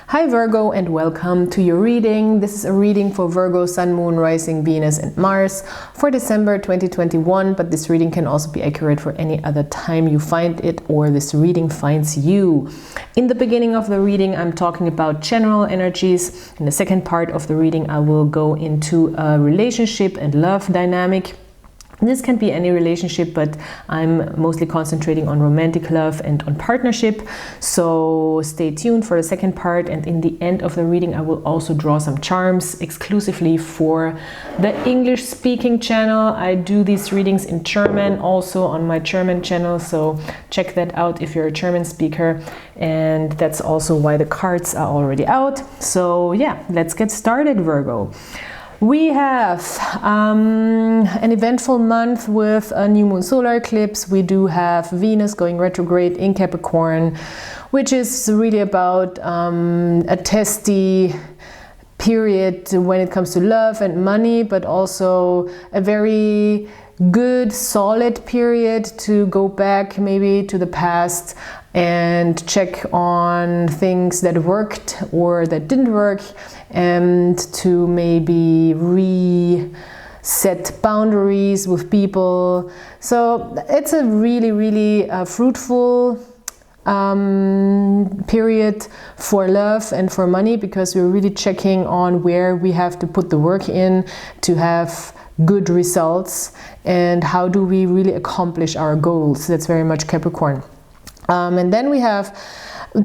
Hi Virgo, and welcome to your reading. This is a reading for Virgo, Sun, Moon, Rising, Venus and Mars for December 2021, but this reading can also be accurate for any other time you find it or this reading finds you. In the beginning of the reading, I'm talking about general energies. In the second part of the reading, I will go into a relationship and love dynamic. This can be any relationship, but I'm mostly concentrating on romantic love and on partnership. So stay tuned for the second part, and in the end of the reading I will also draw some charms exclusively for the English speaking channel. I do these readings in German also on my German channel, so check that out if you're a German speaker, and that's also why the cards are already out. So yeah, let's get started, Virgo. We have an eventful month with a new moon solar eclipse. We do have Venus going retrograde in Capricorn, which is really about a testy period when it comes to love and money, but also a very good solid period to go back maybe to the past and check on things that worked or that didn't work, and to maybe reset boundaries with people. So it's a really fruitful period for love and for money, because we're really checking on where we have to put the work in to have good results, and how do we really accomplish our goals. That's very much Capricorn. And then we have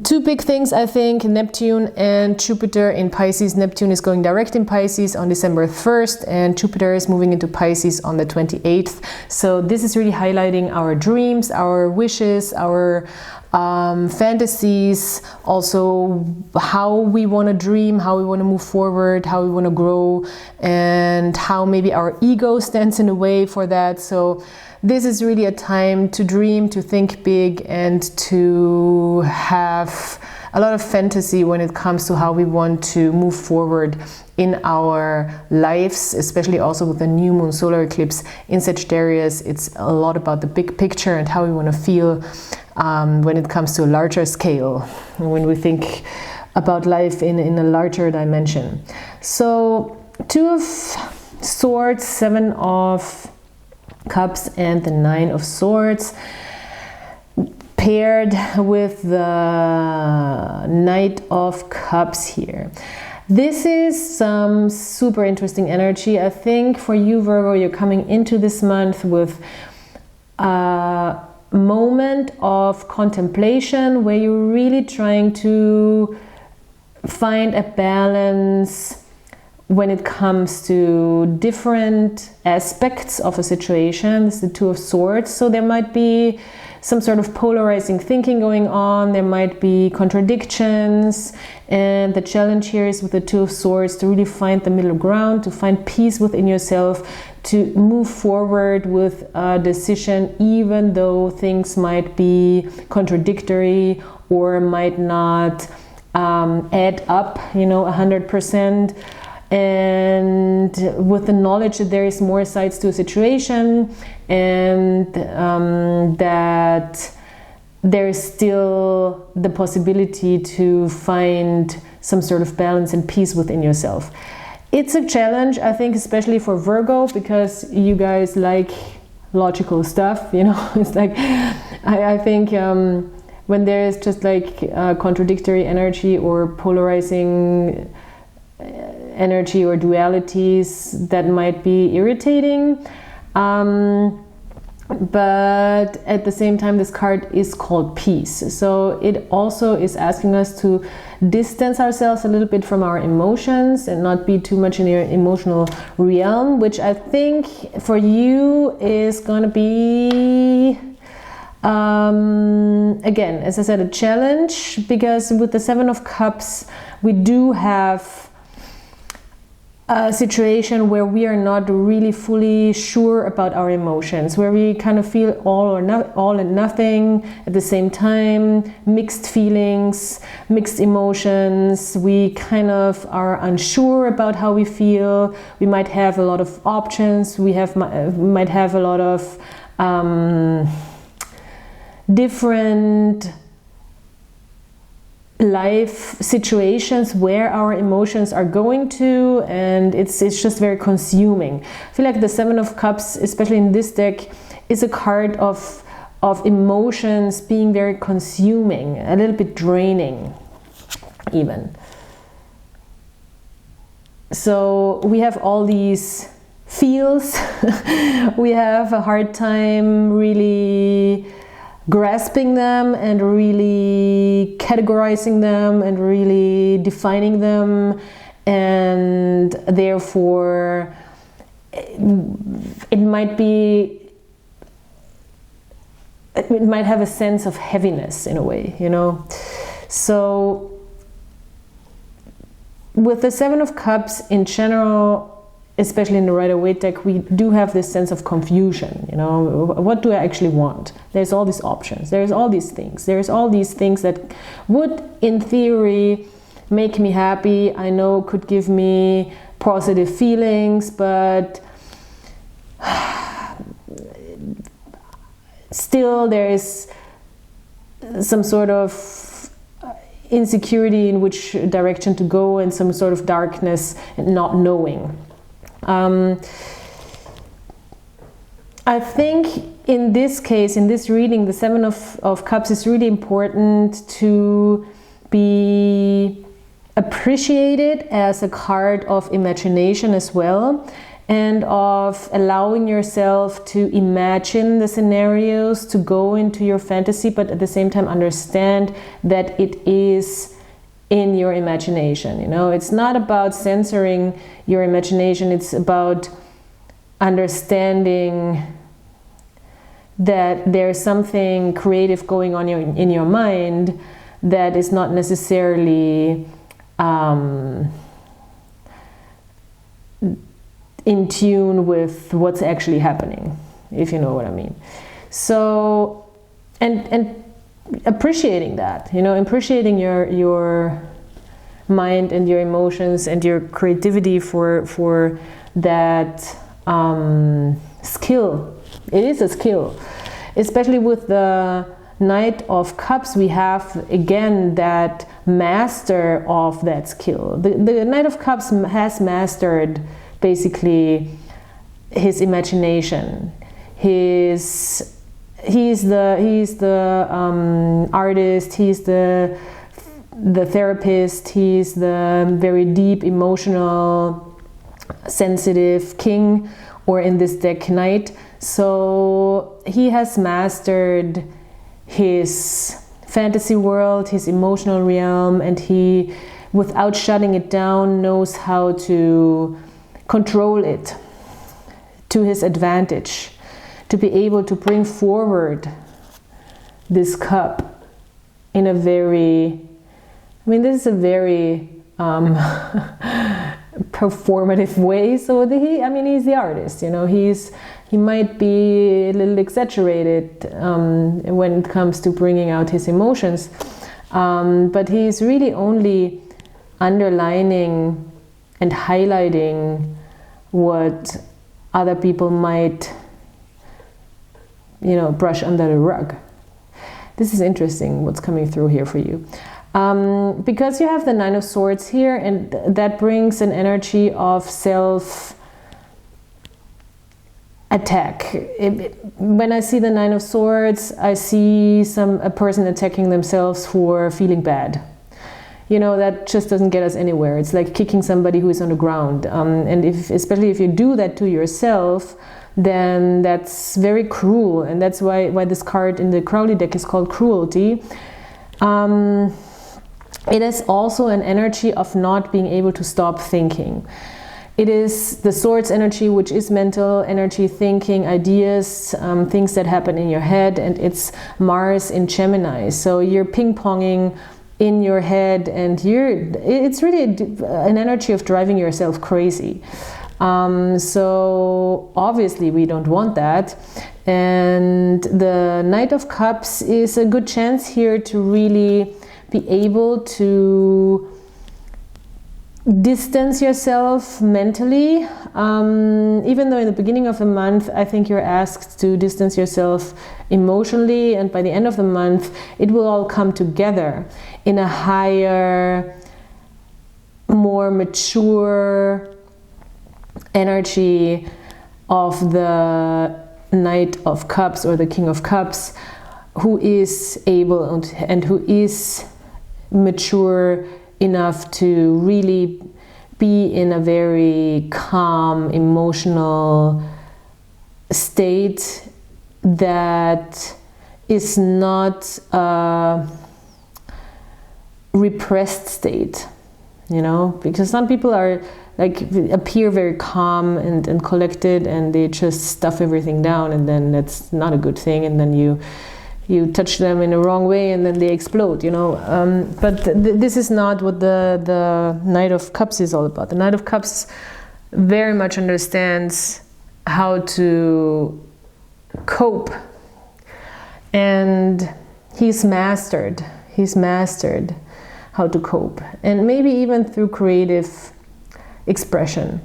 two big things, I think, Neptune and Jupiter in Pisces. Neptune is going direct in Pisces on December 1st, and Jupiter is moving into Pisces on the 28th. So this is really highlighting our dreams, our wishes, our fantasies, also how we want to dream, how we want to move forward, how we want to grow, and how maybe our ego stands in the way for that. So this is really a time to dream, to think big, and to have a lot of fantasy when it comes to how we want to move forward in our lives, especially also with the new moon solar eclipse in Sagittarius. It's a lot about the big picture and how we want to feel when it comes to a larger scale, when we think about life in a larger dimension. So Two of Swords, Seven of Cups and the Nine of Swords paired with the Knight of Cups here. This is some super interesting energy. I think for you, Virgo, you're coming into this month with a moment of contemplation where you're really trying to find a balance when it comes to different aspects of a situation. This is the Two of Swords. So there might be some sort of polarizing thinking going on. There might be contradictions. And the challenge here is with the Two of Swords to really find the middle ground, to find peace within yourself, to move forward with a decision, even though things might be contradictory or might not add up, 100%. And with the knowledge that there is more sides to a situation, and that there is still the possibility to find some sort of balance and peace within yourself. It's a challenge, I think, especially for Virgo, because you guys like logical stuff, It's like, I think when there is just like contradictory energy or polarizing energy or dualities, that might be irritating, but at the same time this card is called peace, so it also is asking us to distance ourselves a little bit from our emotions and not be too much in your emotional realm, which I think for you is going to be again, as I said, a challenge, because with the Seven of Cups we do have a situation where we are not really fully sure about our emotions, where we kind of feel all and nothing at the same time, mixed feelings, mixed emotions. We kind of are unsure about how we feel. We might have a lot of options. We might have a lot of different life situations where our emotions are going to, and it's just very consuming. I feel like the Seven of Cups, especially in this deck, is a card of emotions being very consuming, a little bit draining even. So we have all these feels. We have a hard time really grasping them and really categorizing them and really defining them, and therefore it might have a sense of heaviness in a way, you know. So with the Seven of Cups in general, especially in the Rider-Waite deck, we do have this sense of confusion, you know. What do I actually want? There's all these options, there's all these things, there's all these things that would, in theory, make me happy, I know could give me positive feelings, but still there is some sort of insecurity in which direction to go, and some sort of darkness and not knowing. I think in this case, in this reading, the Seven of Cups is really important to be appreciated as a card of imagination as well, and of allowing yourself to imagine the scenarios, to go into your fantasy, but at the same time understand that it is in your imagination. You know, it's not about censoring your imagination, it's about understanding that there's something creative going on in your mind that is not necessarily in tune with what's actually happening, if you know what I mean. So, and appreciating that, you know, appreciating your mind and your emotions and your creativity for that skill. It is a skill, especially with the Knight of Cups. We have again that master of that skill. The Knight of Cups has mastered basically his imagination. He's the artist. He's the therapist. He's the very deep, emotional, sensitive king, or in this deck, knight. So he has mastered his fantasy world, his emotional realm, and he, without shutting it down, knows how to control it to his advantage, to be able to bring forward this cup in a very, I mean, this is a very performative way. So he's the artist, you know. He might be a little exaggerated when it comes to bringing out his emotions, but he's really only underlining and highlighting what other people might, you know, brush under the rug. This is interesting what's coming through here for you. Because you have the Nine of Swords here, and that brings an energy of self-attack. When I see the Nine of Swords, I see a person attacking themselves for feeling bad. You know, that just doesn't get us anywhere. It's like kicking somebody who is on the ground. And especially if you do that to yourself, then that's very cruel. And that's why this card in the Crowley deck is called Cruelty. It is also an energy of not being able to stop thinking. It is the Swords energy, which is mental energy, thinking, ideas, things that happen in your head, and it's Mars in Gemini. So you're ping-ponging in your head, and it's really an energy of driving yourself crazy. So obviously we don't want that. And the Knight of Cups is a good chance here to really be able to distance yourself mentally. Even though in the beginning of the month, I think you're asked to distance yourself emotionally, and by the end of the month, it will all come together in a higher, more mature energy of the Knight of Cups or the King of Cups, who is able and who is mature enough to really be in a very calm emotional state that is not a repressed state, you know, because some people are like appear very calm and collected, and they just stuff everything down, and then that's not a good thing, and then you touch them in the wrong way and then they explode, you know. But this is not what the Knight of Cups is all about. The Knight of Cups very much understands how to cope, and he's mastered how to cope, and maybe even through creative expression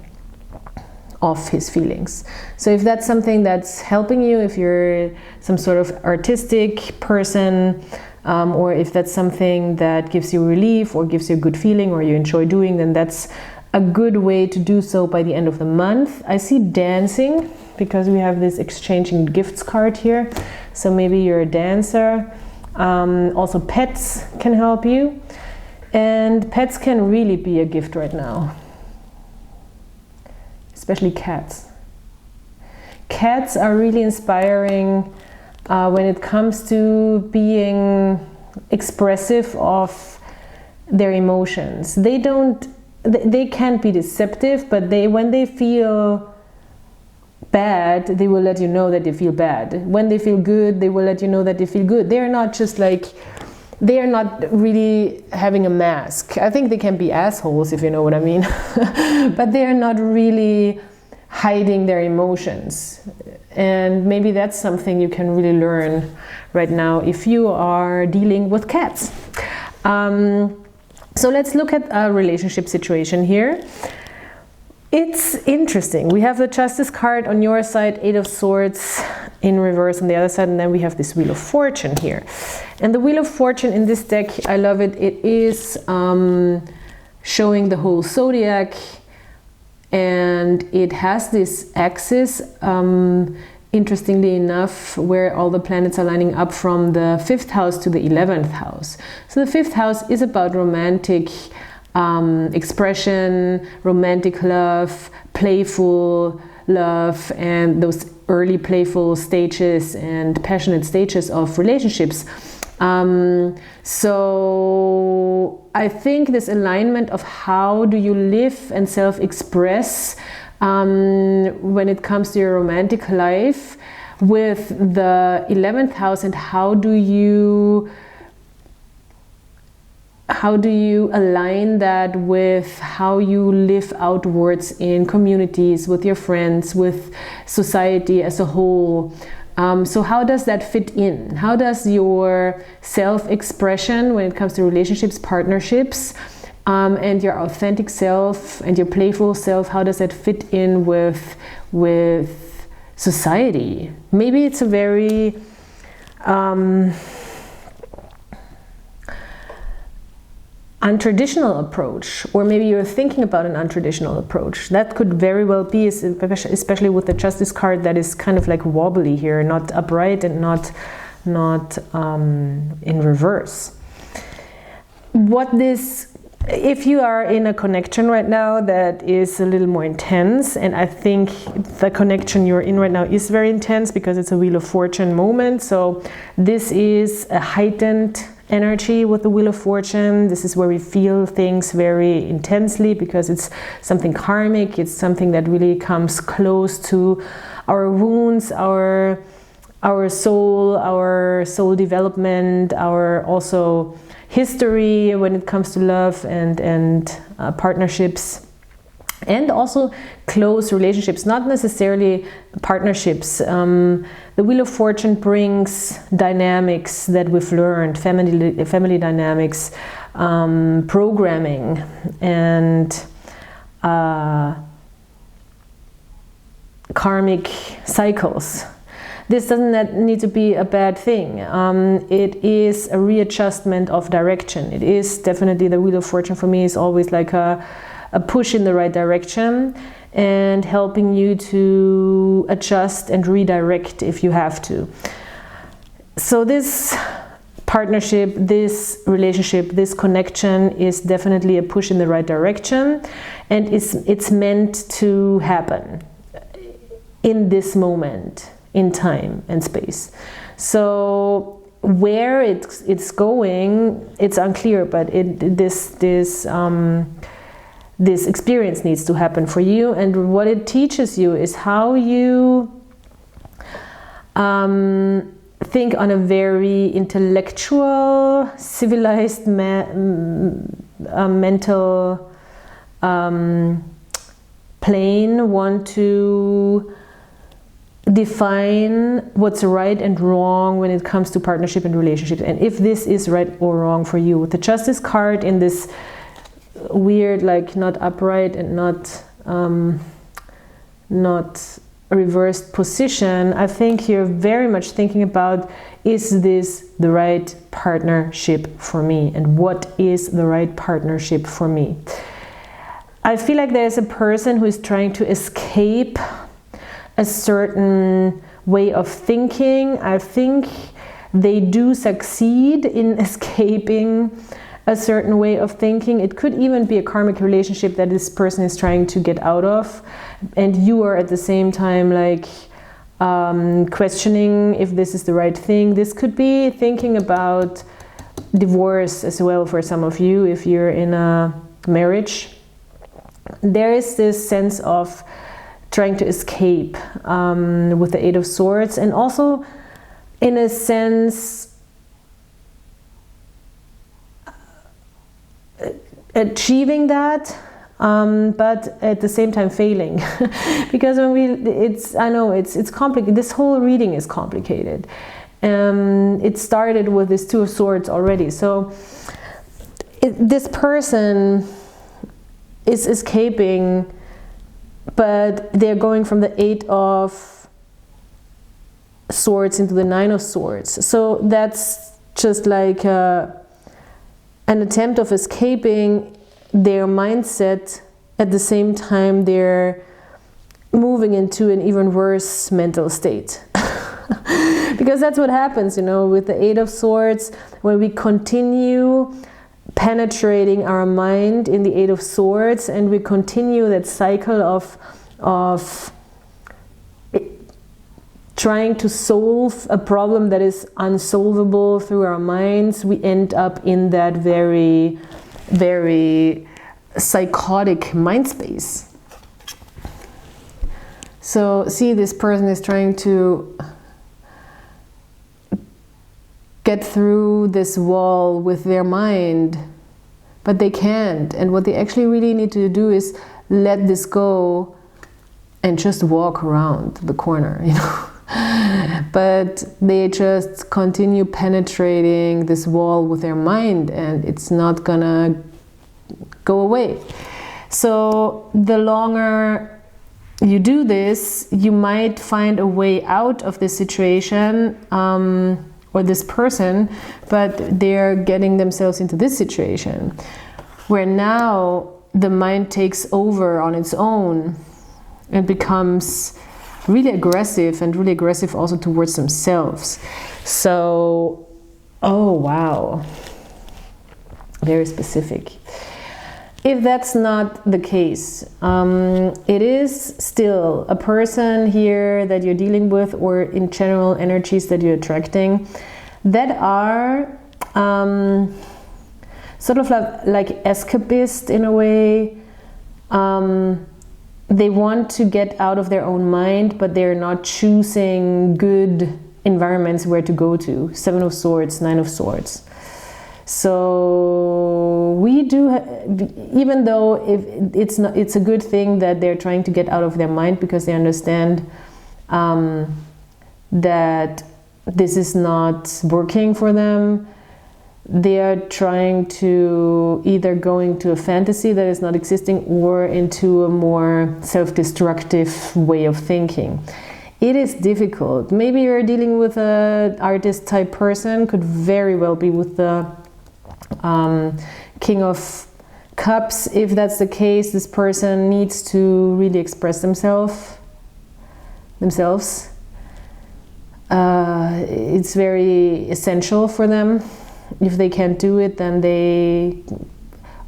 of his feelings. So if that's something that's helping you, if you're some sort of artistic person, or if that's something that gives you relief or gives you a good feeling or you enjoy doing, then that's a good way to do so by the end of the month. I see dancing, because we have this exchanging gifts card here, so maybe you're a dancer. Also pets can help you, and pets can really be a gift right now. Especially cats. Cats are really inspiring when it comes to being expressive of their emotions. They can't be deceptive, but when they feel bad, they will let you know that they feel bad. When they feel good, they will let you know that they feel good. They are not just like, they are not really having a mask. I think they can be assholes, if you know what I mean. But they are not really hiding their emotions. And maybe that's something you can really learn right now if you are dealing with cats. So let's look at a relationship situation here. It's interesting. We have the Justice card on your side, Eight of Swords in reverse on the other side, and then we have this Wheel of Fortune here. And the Wheel of Fortune in this deck, I love it. It is showing the whole zodiac, and it has this axis, interestingly enough, where all the planets are lining up from the 5th house to the 11th house. So the 5th house is about romantic expression, romantic love, playful love, and those early playful stages and passionate stages of relationships. So I think this alignment of how do you live and self-express when it comes to your romantic life with the 11th house, and how do you align that with how you live outwards in communities, with your friends, with society as a whole. So how does that fit in? How does your self-expression when it comes to relationships, partnerships, and your authentic self and your playful self, how does that fit in with society? Maybe it's a very untraditional approach, or maybe you're thinking about an untraditional approach. That could very well be, especially with the Justice card that is kind of like wobbly here, not upright and not in reverse. If you are in a connection right now that is a little more intense, and I think the connection you're in right now is very intense because it's a Wheel of Fortune moment, so this is a heightened energy with the Wheel of Fortune. This is where we feel things very intensely because it's something karmic. It's something that really comes close to our wounds, our soul development, our also history when it comes to love and partnerships, and also close relationships, not necessarily partnerships. The Wheel of Fortune brings dynamics that we've learned, family dynamics, programming and karmic cycles. This doesn't need to be a bad thing. It is a readjustment of direction. It is definitely, the Wheel of Fortune for me is always like a push in the right direction and helping you to adjust and redirect if you have to. So this partnership, this relationship, this connection is definitely a push in the right direction, and it's meant to happen in this moment in time and space. So where it's going, it's unclear, but this experience needs to happen for you, and what it teaches you is how you think on a very intellectual, civilized, mental plane, want to define what's right and wrong when it comes to partnership and relationships, and if this is right or wrong for you. With the Justice card in this weird, like not upright and not reversed position, I think you're very much thinking about, is this the right partnership for me, and what is the right partnership for me? I feel like there's a person who is trying to escape a certain way of thinking. I think they do succeed in escaping a certain way of thinking. It could even be a karmic relationship that this person is trying to get out of, and you are at the same time like questioning if this is the right thing. This could be thinking about divorce as well for some of you if you're in a marriage. There is this sense of trying to escape with the Eight of Swords, and also in a sense achieving that, but at the same time failing because when I know it's complicated. This whole reading is complicated. It started with this Two of Swords already, so this person is escaping, but they're going from the Eight of Swords into the Nine of Swords. So that's just like an attempt of escaping their mindset. At the same time, they're moving into an even worse mental state. Because that's what happens, you know, with the Eight of Swords, when we continue penetrating our mind in the Eight of Swords, and we continue that cycle of trying to solve a problem that is unsolvable through our minds, we end up in that very, very psychotic mind space. So see, this person is trying to get through this wall with their mind, but they can't. And what they actually really need to do is let this go and just walk around the corner, you know. But they just continue penetrating this wall with their mind, and it's not gonna go away. So the longer you do this, you might find a way out of this situation, or this person, but they're getting themselves into this situation where now the mind takes over on its own and becomes really aggressive, and really aggressive also towards themselves. So, oh wow, very specific. If that's not the case, it is still a person here that you're dealing with, or in general energies that you're attracting, that are sort of like escapist in a way. They want to get out of their own mind, but they're not choosing good environments where to go to. Seven of Swords, Nine of Swords. So we do, even though if it's a good thing that they're trying to get out of their mind, because they understand that this is not working for them, they are trying to either go into a fantasy that is not existing or into a more self-destructive way of thinking. It is difficult. Maybe you're dealing with an artist type person, could very well be with the King of Cups. If that's the case, this person needs to really express themselves. It's very essential for them. If they can't do it, then they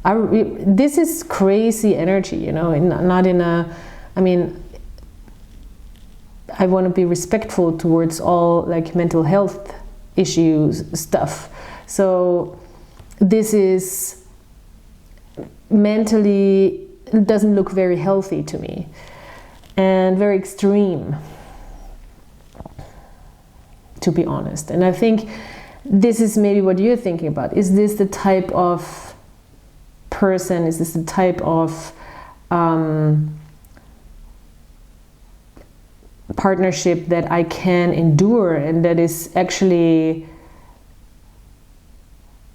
are. This is crazy energy, you know, not in a, I mean, I want to be respectful towards all like mental health issues stuff. So this is mentally, it doesn't look very healthy to me and very extreme, to be honest. And I think this is maybe what you're thinking about. Is this the type of person? Is this the type of partnership that I can endure and that is actually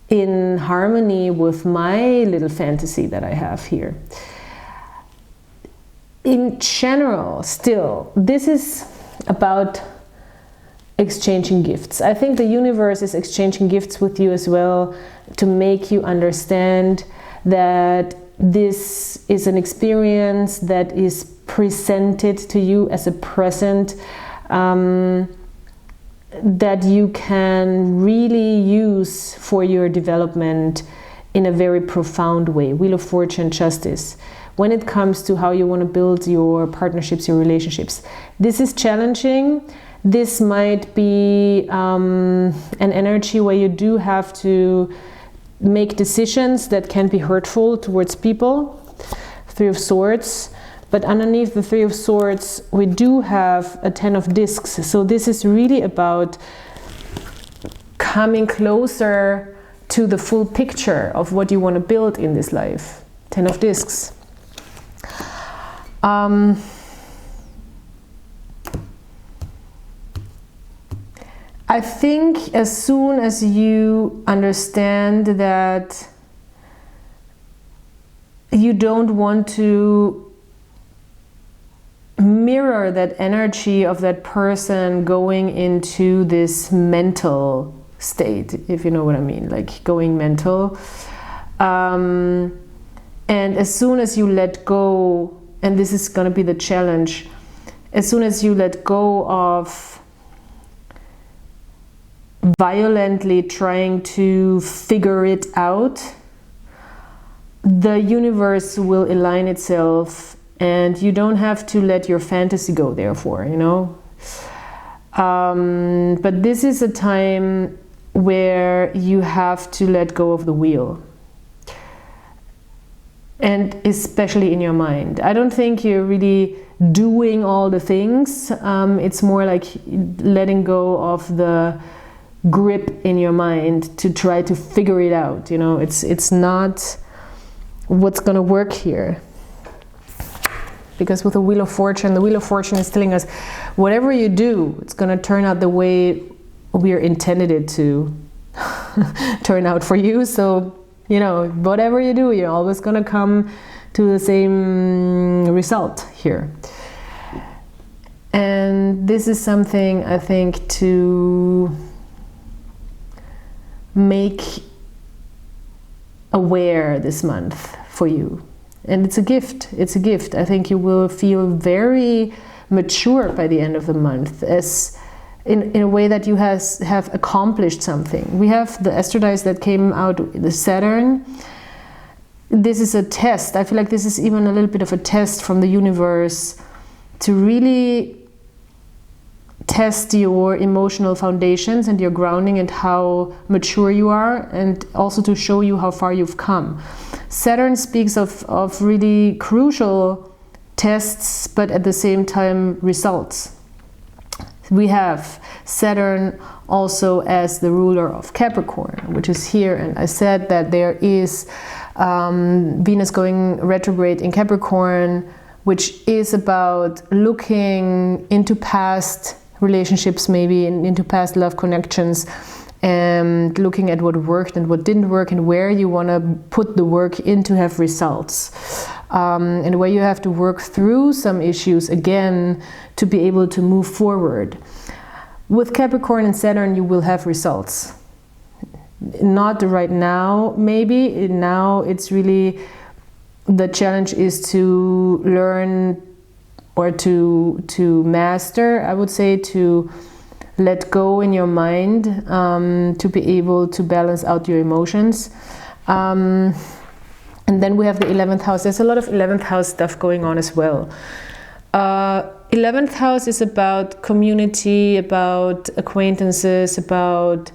in harmony with my little fantasy that I have here? In general, still, this is about exchanging gifts. I think the universe is exchanging gifts with you as well to make you understand that this is an experience that is presented to you as a present that you can really use for your development in a very profound way. Wheel of Fortune, Justice. When it comes to how you want to build your partnerships, your relationships, this is challenging. This might be an energy where you do have to make decisions that can be hurtful towards people. Three of Swords. But underneath the Three of Swords, we do have a Ten of Discs. So this is really about coming closer to the full picture of what you want to build in this life. Ten of Discs. I think as soon as you understand that you don't want to mirror that energy of that person going into this mental state, if you know what I mean, like going mental. And as soon as you let go, and this is going to be the challenge, as soon as you let go of violently trying to figure it out, the universe will align itself and you don't have to let your fantasy go, therefore, you know. But this is a time where you have to let go of the wheel. And especially in your mind. I don't think you're really doing all the things. It's more like letting go of the grip in your mind to try to figure it out. You know, it's not what's gonna work here. Because with the Wheel of Fortune, the Wheel of Fortune is telling us whatever you do, it's gonna turn out the way we're intended it to turn out for you. So, you know, whatever you do, you're always gonna come to the same result here. And this is something I think to make aware this month for you. And it's a gift. It's a gift. I think you will feel very mature by the end of the month, as in a way that you have accomplished something. We have the Astro dice that came out, the Saturn. This is a test. I feel like this is even a little bit of a test from the universe to really test your emotional foundations and your grounding and how mature you are, and also to show you how far you've come. Saturn speaks of really crucial tests, but at the same time results. We have Saturn also as the ruler of Capricorn, which is here, and I said that there is Venus going retrograde in Capricorn, which is about looking into past relationships, maybe into past love connections, and looking at what worked and what didn't work, and where you want to put the work in to have results, and where you have to work through some issues again to be able to move forward. With Capricorn and Saturn, you will have results. Not right now, maybe. Now it's really, the challenge is to learn, or to master, I would say, to let go in your mind, to be able to balance out your emotions. And then we have the 11th house. There's a lot of 11th house stuff going on as well. 11th house is about community, about acquaintances, about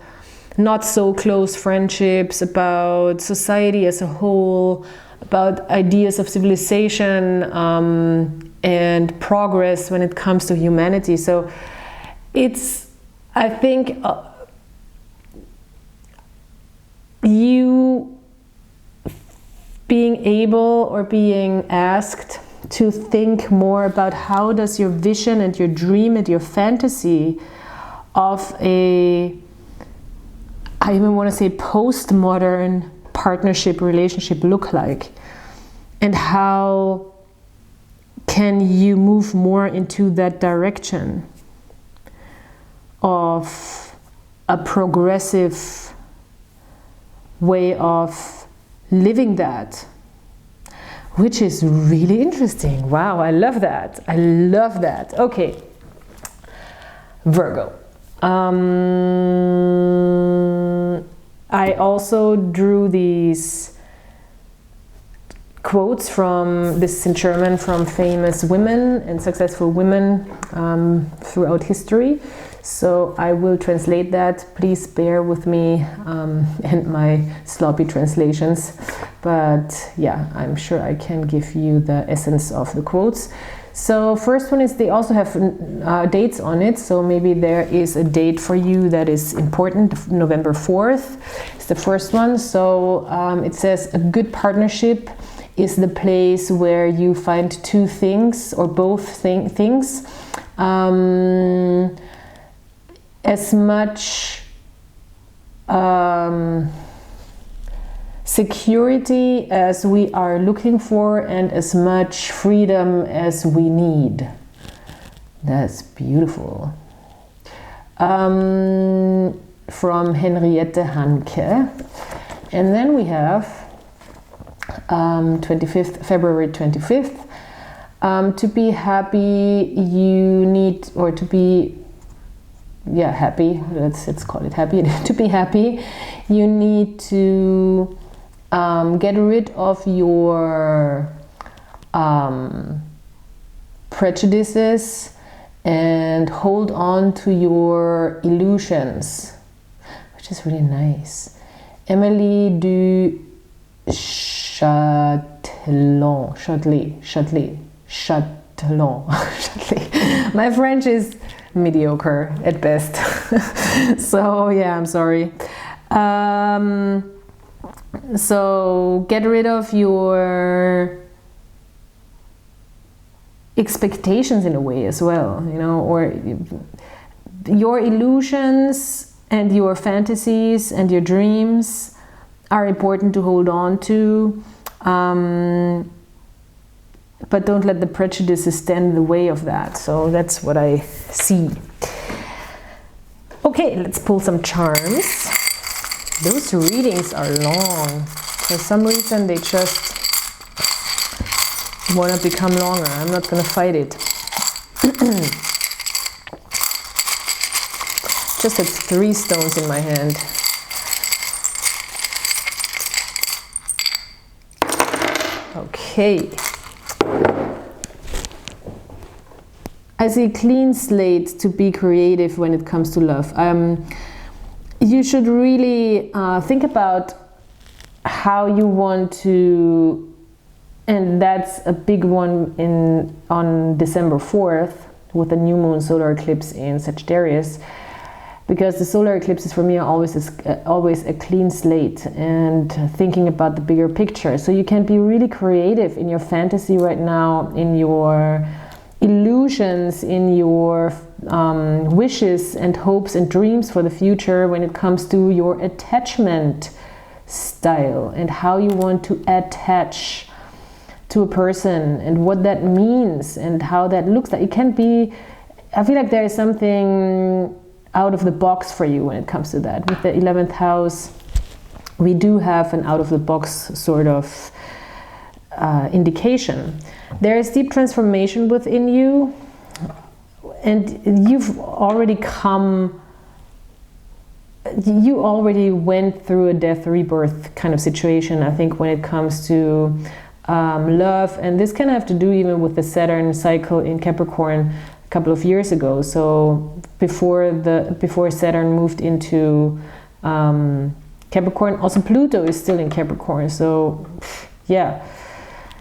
not so close friendships, about society as a whole, about ideas of civilization and progress when it comes to humanity. So it's, I think, you being able or being asked to think more about how does your vision and your dream and your fantasy of a, I even want to say, postmodern partnership relationship look like, and how can you move more into that direction of a progressive way of living that, which is really interesting. Wow, I love that. I love that. Okay, Virgo. I also drew these quotes from, this in German, from famous women and successful women throughout history. So I will translate that. Please bear with me and my sloppy translations. But yeah, I'm sure I can give you the essence of the quotes. So first one is, they also have dates on it. So maybe there is a date for you that is important. November 4th is the first one. So it says, a good partnership is the place where you find two things, or both things. As much security as we are looking for, and as much freedom as we need. That's beautiful. From Henriette Hanke. And then we have February 25th. To be happy, you need, or to be, yeah, happy, let's call it happy. To be happy, you need to get rid of your prejudices and hold on to your illusions, which is really nice. Emily Châtelet. My French is mediocre at best. So yeah, I'm sorry. So get rid of your expectations in a way as well, you know, or your illusions and your fantasies and your dreams are important to hold on to, but don't let the prejudices stand in the way of that. So that's what I see. Okay, let's pull some charms. Those readings are long. For some reason, they just want to become longer. I'm not going to fight it. Just had 3 stones in my hand. Okay. I see clean slate to be creative when it comes to love. You should really think about how you want to, and that's a big one on December 4th with the new moon solar eclipse in Sagittarius, because the solar eclipses for me are always a clean slate and thinking about the bigger picture. So you can be really creative in your fantasy right now, in your illusions, in your wishes and hopes and dreams for the future when it comes to your attachment style and how you want to attach to a person and what that means and how that looks like. It can be, I feel like there is something out of the box for you when it comes to that. With the 11th house, we do have an out of the box sort of indication. There is deep transformation within you, and you already went through a death rebirth kind of situation, I think, when it comes to love. And this can have to do even with the Saturn cycle in Capricorn a couple of years ago. So before Saturn moved into Capricorn, also Pluto is still in Capricorn. So yeah,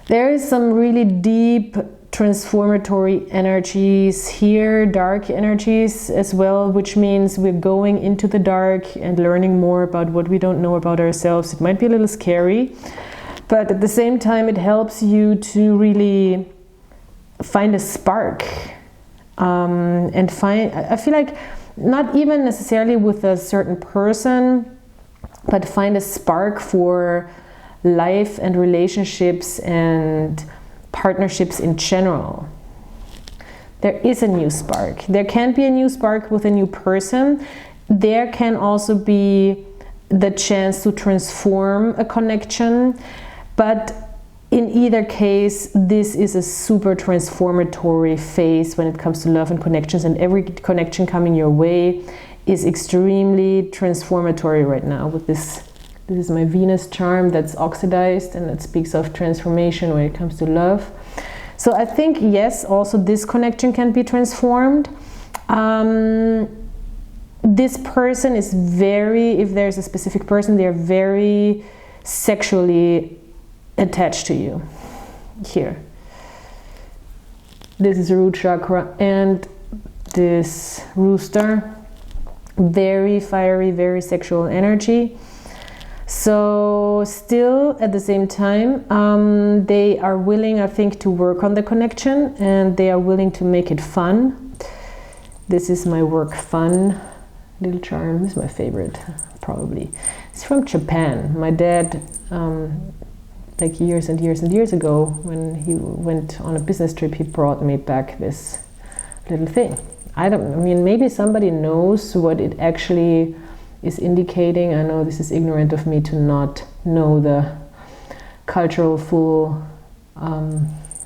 there is some really deep transformatory energies here, dark energies as well, which means we're going into the dark and learning more about what we don't know about ourselves. It might be a little scary, but at the same time it helps you to really find a spark, and I feel like not even necessarily with a certain person, but find a spark for life and relationships and partnerships in general. There is a new spark. There can be a new spark with a new person. There can also be the chance to transform a connection, but in either case, this is a super transformatory phase when it comes to love and connections, and every connection coming your way is extremely transformatory right now. With this is my Venus charm that's oxidized, and that speaks of transformation when it comes to love. So I think, yes, also this connection can be transformed. This person is if there's a specific person, they're very sexually attached to you. Here. This is root chakra, and this rooster, very fiery, very sexual energy. So still at the same time, they are willing, I think, to work on the connection, and they are willing to make it fun. This is my work fun little charm. This is my favorite, probably. It's from Japan. My dad, like years and years and years ago, when he went on a business trip, he brought me back this little thing. I mean, maybe somebody knows what it actually is indicating. I know this is ignorant of me to not know the cultural full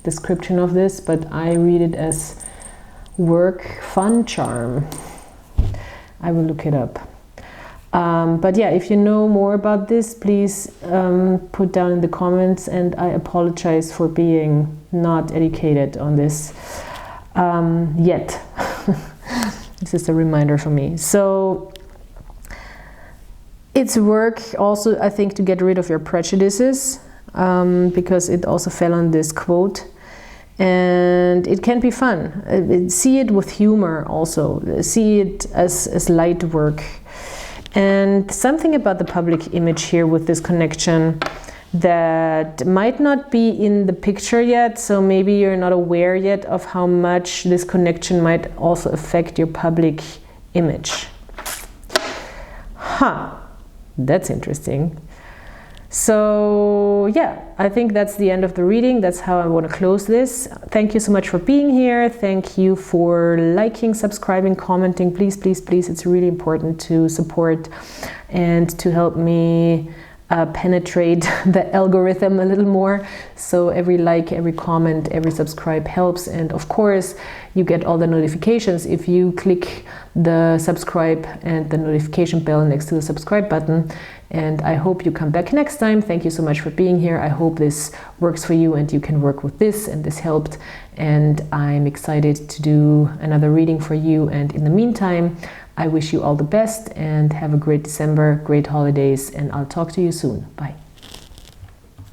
description of this, but I read it as work fun charm. I will look it up. But yeah, if you know more about this, please put down in the comments, and I apologize for being not educated on this yet. This is a reminder for me. So it's work also, I think, to get rid of your prejudices, because it also fell on this quote. And it can be fun. See it with humor also. See it as light work. And something about the public image here with this connection that might not be in the picture yet, so maybe you're not aware yet of how much this connection might also affect your public image. That's interesting. So yeah, I think that's the end of the reading. That's how I want to close this. Thank you so much for being here. Thank you for liking, subscribing, commenting. Please, please, please. It's really important to support and to help me penetrate the algorithm a little more. So every like, every comment, every subscribe helps. And of course, you get all the notifications if you click the subscribe and the notification bell next to the subscribe button. And I hope you come back next time. Thank you so much for being here. I hope this works for you and you can work with this and this helped. And I'm excited to do another reading for you. And in the meantime, I wish you all the best and have a great December, great holidays, and I'll talk to you soon. Bye.